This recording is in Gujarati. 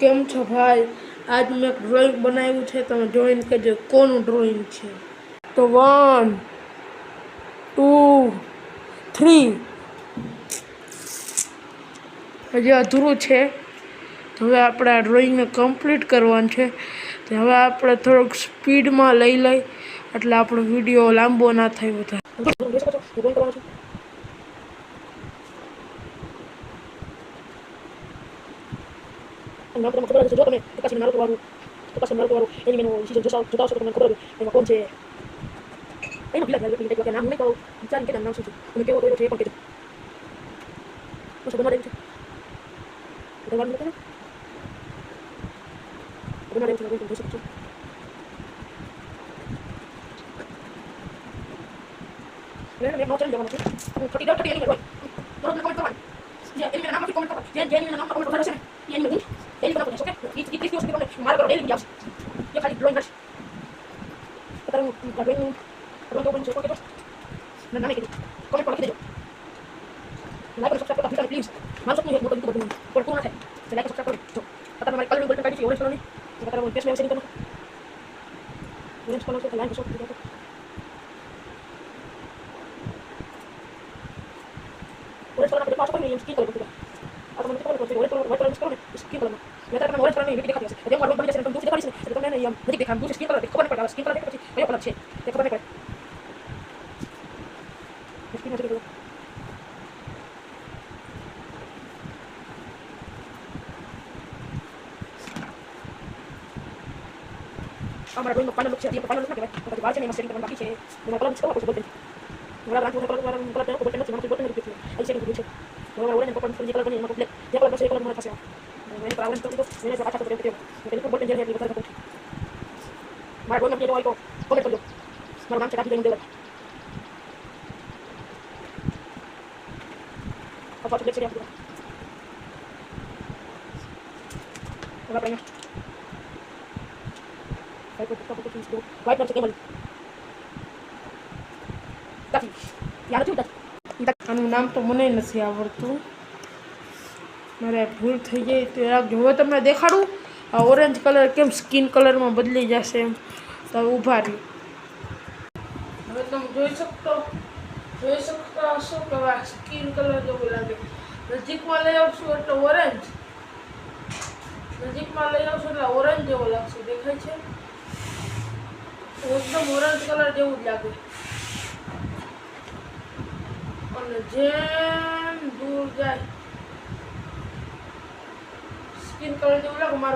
કેમ છો ભાઈ? આજ મેં એક ડ્રોઈંગ બનાવ્યું છે, તમે જોઈને કહેજો કોનું ડ્રોઈંગ છે. તો 1 2 3 હજી અધૂરું છે. તો હવે આપણે આ ડ્રોઈંગને કમ્પ્લીટ કરવાનું છે. તો હવે આપણે થોડુંક સ્પીડમાં લઈ એટલે આપણો વિડીયો લાંબો ના થાય વધારે. Ahora mismo cuando lo que tiempo cuando lo que va porque va a tener más serie cuando aquí se no puedo buscar pues bote ahora gran puedo para no porque no se me bote no ahí se me dice ahora ahora en poco no llega con el completo ya para no se con la pasión bueno para ahora entonces viene esa pacha por el tiempo porque no bote ya le botar con más bueno quiero algo come todo no van a checar bien de verdad apa tu sería ahora para આનું નામ તો મને નથી આવડતું, મારે ભૂલ થઈ જાય તો રાખજો. હવે તમને દેખાડું આ ઓરેન્જ કલર કેમ સ્કિન કલરમાં બદલી જશે એમ. તો ઊભા રહ્યો. હવે તમે જોઈ શકતા હશો કે આ સ્કિન કલર જેવું લાગે. નજીકમાં લઈ આવશું એટલે ઓરેન્જ, નજીકમાં લઈ આવશું એટલે ઓરેન્જ જેવો લાગશે. દેખાય છે? એકદમ ઓરેન્જ કલર જેવું જ લાગે. અને જેમ દૂર જાય સ્કિન કલર જેવું લાગે મારું